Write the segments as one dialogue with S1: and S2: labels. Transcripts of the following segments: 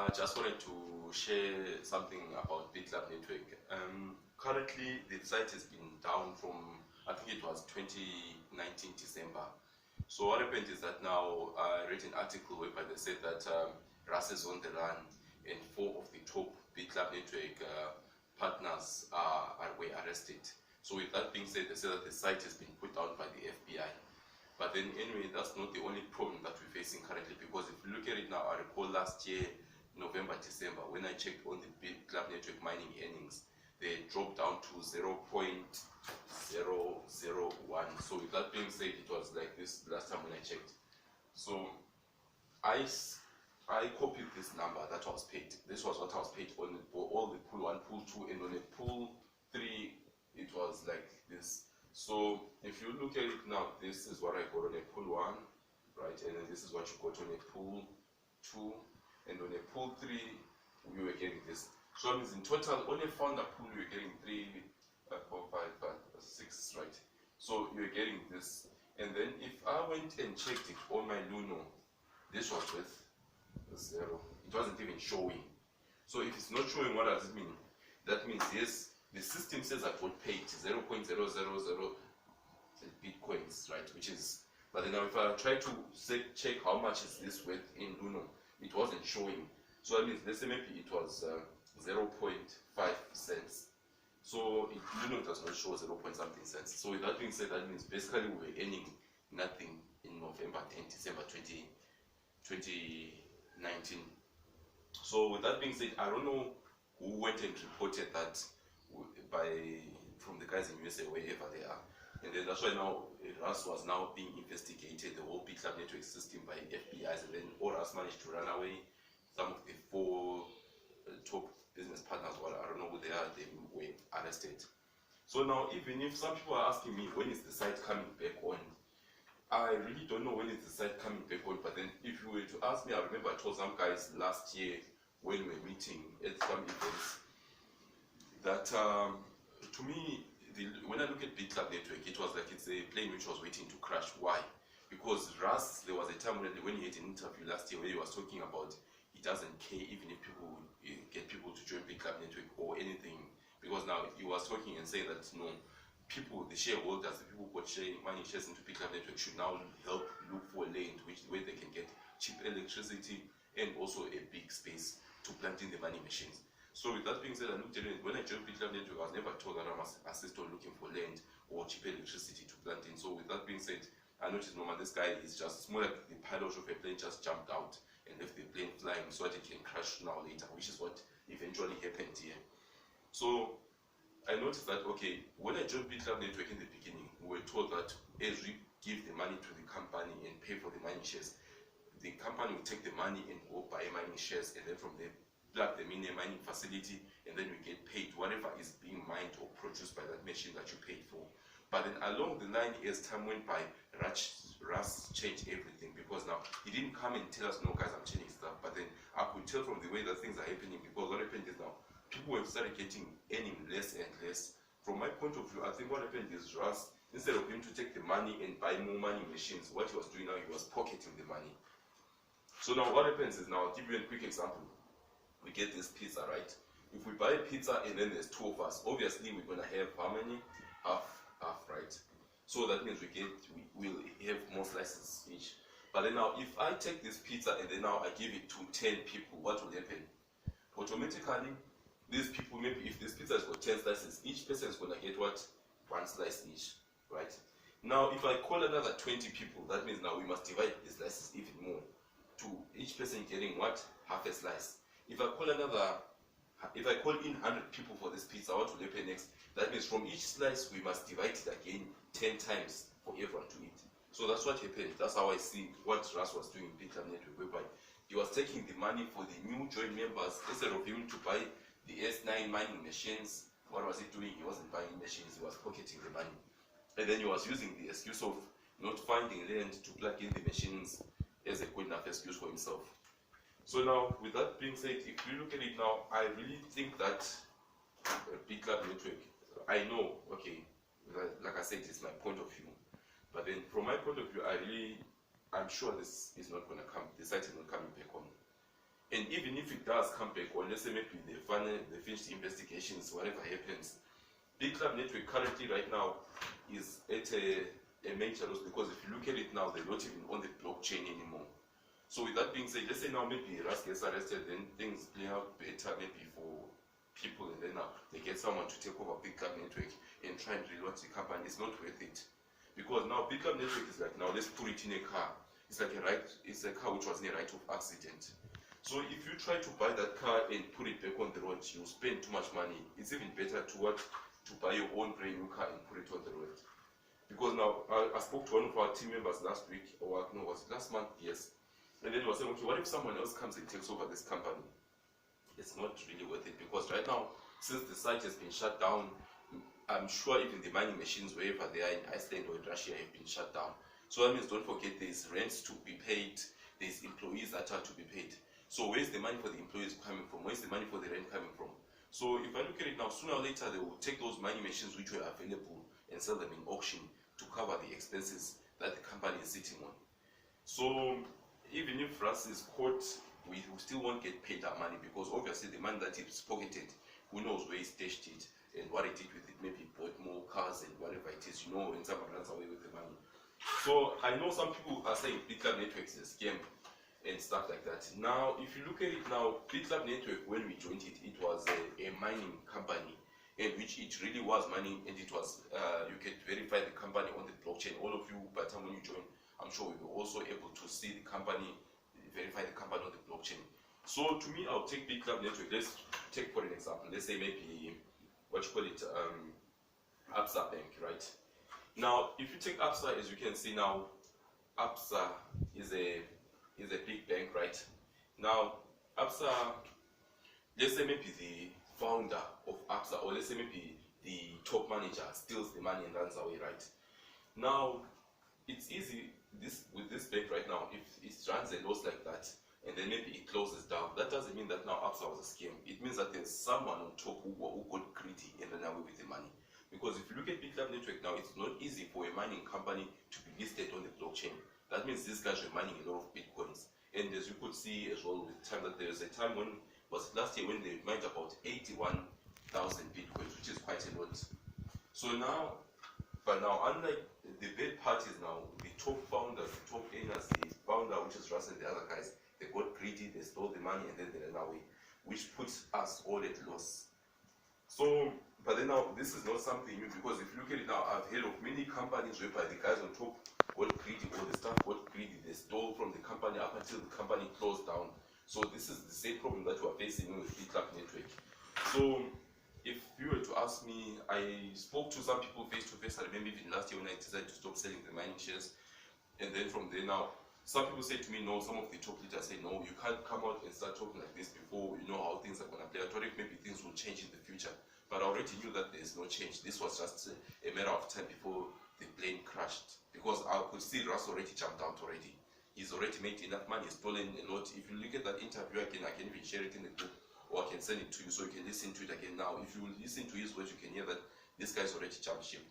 S1: I just wanted to share something about BitLab Network. Currently, the site has been down from, I think it was 2019 December. So what happened is that now I read an article whereby they said that Rust is on the run and 4 of the top BitLab Network partners were arrested. So with that being said, they said that the site has been put down by the FBI. But then anyway, that's not the only problem that we're facing currently, because if you look at it now, I recall last year, November, December, when I checked on the BitLab Network mining earnings, they dropped down to 0.001. So with that being said, it was like this last time when I checked. So I copied this number that was paid. This was what I was paid on all the pool 1, pool 2, and on the pool 3, it was like this. So if you look at it now, this is what I got on a pool 1, right? And then this is what you got on a pool 2, and on a pool 3, you were getting this. So that means in total, on a founder pool, you were getting 3, 4, 5, 6, right? So you're getting this. And then if I went and checked it on my Luno, this was with 0. It wasn't even showing. So if it's not showing, what does it mean? That means yes, the system says I got paid 0.000 bitcoins, right? Which is, but then now if I try to check how much is this worth in Luno, it wasn't showing. So that means, let's say maybe it was 0.5 cents. So Luno does not show 0. something cents. So with that being said, that means basically we were earning nothing in November and December 2019. So with that being said, I don't know who went and reported that from the guys in USA, wherever they are. And then that's why now Rust was now being investigated, the whole BitLab network system, by FBI's, and then Rust managed to run away. Some of the 4 top business partners, well, I don't know who they are, they were arrested. So now, even if some people are asking me, when is the site coming back on? I really don't know when is the site coming back on, but then if you were to ask me, I remember I told some guys last year when we were meeting at some events that to me, when I look at BitLab Network, it was like it's a plane which was waiting to crash. Why? Because Rust, there was a time when he had an interview last year where he was talking about he doesn't care even if people get people to join BitLab Network or anything, because now he was talking and saying that no, people, the shareholders, the people who got money shares into BitLab Network should now help look for land where they can get cheap electricity and also a big space to plant in the money machines. So with that being said, I looked at it, when I joined BitLab Network, I was never told that I must assist on looking for land or cheap electricity to plant in. So with that being said, I noticed normal this guy is just, it's more like the pilot of a plane just jumped out and left the plane flying so that it can crash now later, which is what eventually happened here. So I noticed that, okay, when I joined BitLab Network in the beginning, we were told that as we give the money to the company and pay for the mining shares, the company will take the money and go buy mining shares, and then from there plug them in a mining facility, and then we get paid whatever is being mined or produced by that machine that you paid for. But then along the line, as time went by, Rust changed everything, because now he didn't come and tell us, no guys, I'm changing stuff, but then I could tell from the way that things are happening, because what happened is now people have started earning less and less. From my point of view, I think what happened is Rust, instead of him to take the money and buy more mining machines, what he was doing now, he was pocketing the money. So now what happens is, now I'll give you a quick example. We get this pizza, right? If we buy a pizza and then there's 2 of us, obviously we're gonna have how many? Half, right? So that means we'll have more slices each. But then now, if I take this pizza and then now I give it to 10 people, what will happen? Automatically, these people, maybe if this pizza has got 10 slices, each person is gonna get what? 1 slice each, right? Now, if I call another 20 people, that means now we must divide the slices even more, to each person getting what? Half a slice. If I call in 100 people for this pizza, what will happen next? That means from each slice, we must divide it again 10 times for everyone to eat. So that's what happened. That's how I see what Rust was doing in BitLab Network, whereby he was taking the money for the new joint members. Instead of him to buy the S9 mining machines, what was he doing? He wasn't buying machines, he was pocketing the money. And then he was using the excuse of not finding land to plug in the machines as a good enough excuse for himself. So now, with that being said, if you look at it now, I really think that BitLab Network, I know, okay, like I said, it's my point of view. But then from my point of view, I'm sure this is not going to come, the site is not coming back on. And even if it does come back, or let's say maybe they finish the investigations, whatever happens, Big Club Network currently right now is at a major loss, because if you look at it now, they're not even on the blockchain anymore. So with that being said, let's say now maybe Russ gets arrested, then things play out better maybe for people, and then now they get someone to take over Big Club Network and try and relaunch the company. It's not worth it, because now Big Club Network is like, now let's put it in a car. It's like it's a car which was in a right of accident. So if you try to buy that car and put it back on the road, you spend too much money. It's even better to buy your own brand new car and put it on the road. Because now I spoke to one of our team members last week, or no, was it last month? Yes. And then he was saying, okay, what if someone else comes and takes over this company? It's not really worth it, because right now, since the site has been shut down, I'm sure even the mining machines wherever they are in Iceland or in Russia have been shut down. So that means, don't forget, there's rents to be paid, there's employees that are to be paid. So where's the money for the employees coming from? Where's the money for the rent coming from? So if I look at it now, sooner or later they will take those mining machines which were available and sell them in auction to cover the expenses that the company is sitting on. So even if Russ is caught, we still won't get paid that money, because obviously the money that he's pocketed, who knows where he stashed it and what he did with it. Maybe he bought more cars and whatever it is, when someone runs away with the money. So I know some people are saying Big Club Network is a scam and stuff like that. Now, if you look at it now, Big Club Network, when we joined it, it was a mining company, in which it really was mining, and it was, you could verify the company on the blockchain. All of you, by the time when you join, I'm sure we were also able to see the company, verify the company on the blockchain. So to me, I'll take Big Club Network. Let's take for an example. Let's say maybe, Absa Bank, right? Now, if you take Absa, as you can see now, Absa is a big bank, right? Now, Absa, let's say maybe the founder of Absa, or let's say maybe the top manager steals the money and runs away, right? Now, it's easy with this bank right now. If it runs a loss like that, and then maybe it closes down, that doesn't mean that now Absa was a scam. It means that there's someone on top who got greedy and ran away with the money. Because if you look at Big Club Network now, it's not easy for a mining company to be listed on the blockchain. That means these guys were mining a lot of Bitcoins. And as you could see as well with time, that there was a time when, was last year, when they mined about 81,000 Bitcoins, which is quite a lot. So now, but now, unlike the bad parties now, the top founders, the top owners, the founder, which is Russ and the other guys, they got greedy, they stole the money, and then they ran away, which puts us all at loss. So, but then now, this is not something new, because if you look at it now, I've heard of many companies whereby the guys on top got greedy, or the staff got greedy, they stole from the company up until the company closed down. So this is the same problem that we're facing with Big Club Network. So if you were to ask me, I spoke to some people face to face. I remember even last year when I decided to stop selling the mining shares, and then from there now, some people say to me, no, some of the top leaders say, no, you can't come out and start talking like this before you know how things are going to play. I thought if maybe things will change in the future, but I already knew that there's no change. This was just a matter of time before the plane crashed, because I could see Russ already jumped out already. He's already made enough money, stolen a lot. If you look at that interview again, I can even share it in the group, or I can send it to you so you can listen to it again now. If you listen to his words, you can hear that this guy's already jumped ship.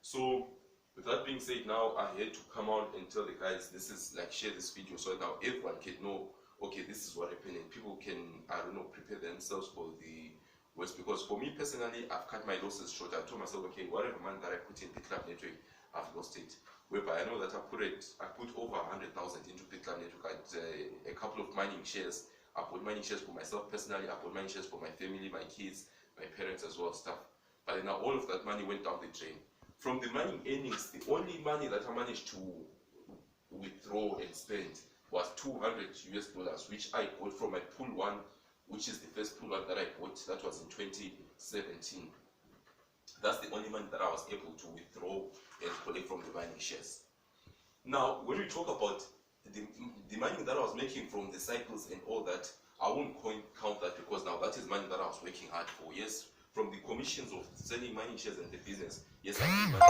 S1: So with that being said, now I had to come out and tell the guys, this is like, share this video so now everyone can know, okay, this is what happened, and people can, I don't know, prepare themselves for the worst. Because for me personally, I've cut my losses short. I told myself, okay, whatever money that I put in Big Club Network, I've lost it. Whereby I know that I put over 100,000 into Big Club Network. I had a couple of mining shares. I bought mining shares for myself personally. I bought mining shares for my family, my kids, my parents as well, stuff. But now all of that money went down the drain. From the mining earnings, the only money that I managed to withdraw and spend was $200, which I bought from my pool one, which is the first pool one that I bought. That was in 2017. That's the only money that I was able to withdraw and collect from the mining shares. Now, when we talk about the money that I was making from the cycles and all that, I won't count that, because now that is money that I was working hard for. Yes, from the commissions of selling mining shares and the business, yes, I made money.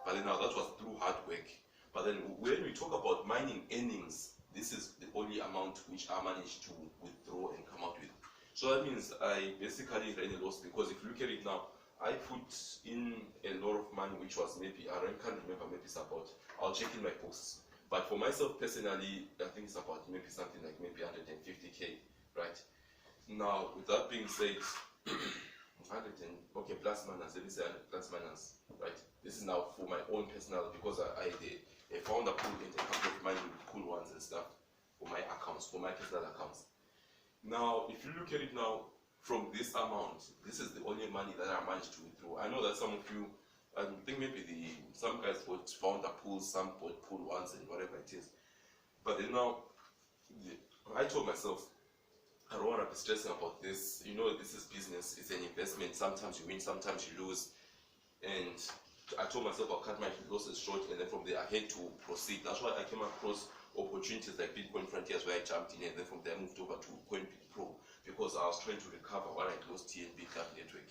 S1: But then now that was through hard work. But then when we talk about mining earnings, this is the only amount which I managed to withdraw and come out with. So that means I basically ran a loss, because if you look at it now, I put in a lot of money, which was maybe, I can't remember, maybe it's about, I'll check in my books, But for myself personally, I think it's about maybe something like maybe 150k, right? Now, with that being said, 100 and, okay, plus minus, let me say 100 plus minus, right? This is now for my own personal, because I found a pool and a couple of money with cool ones and stuff for my accounts, for my personal accounts. Now, if you look at it now, from this amount, this is the only money that I managed to withdraw. I know that some of you, I think maybe some guys found a pool, some bought pool ones and whatever it is. But then now, I told myself, I don't want to be stressing about this. You know, this is business, it's an investment. Sometimes you win, sometimes you lose. And I told myself I'll cut my losses short, and then from there I had to proceed. That's why I came across opportunities like Bitcoin Frontiers, where I jumped in, and then from there I moved over to CoinPick Pro, because I was trying to recover what I lost here in BitClub Network.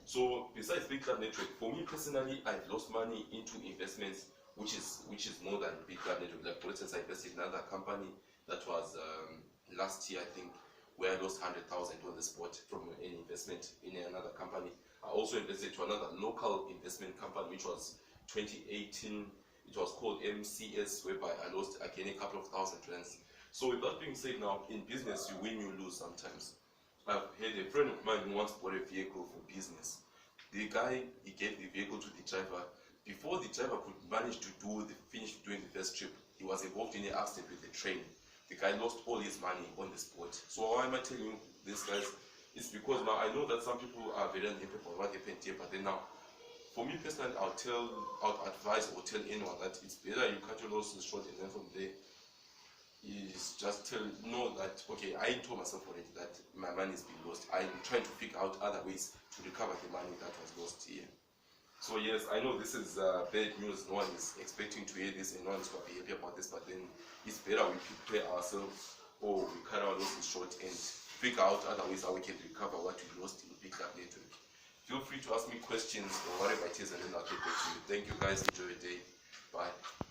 S1: So besides BitClub Network, for me personally, I've lost money into investments which is more than BitClub Network. Like for instance, I invested in another company that was last year, I think, where I lost 100,000 on the spot from an investment in another company. I also invested to another local investment company, which was 2018. It was called MCS, whereby I lost again a couple of thousand rands. So with that being said, now in business, you win, you lose sometimes. I've had a friend of mine who once bought a vehicle for business. The guy, he gave the vehicle to the driver. Before the driver could manage to finish doing the first trip, he was involved in an accident with the train. The guy lost all his money on the spot. So why am I telling you this, guys? It's because now I know that some people are very unhappy about what happened here, but then now, for me personally, I'll advise or tell anyone that it's better you cut your losses short, and then from there, is just know that, okay, I told myself already that my money is being lost. I'm trying to figure out other ways to recover the money that was lost here. So yes, I know this is bad news. No one is expecting to hear this, and no one is going to be happy about this. But then it's better we prepare ourselves, or we cut our losses short and figure out other ways how we can recover what we lost in BitClub Network. Feel free to ask me questions or whatever it is, and then I'll get back to you. Thank you, guys. Enjoy your day. Bye.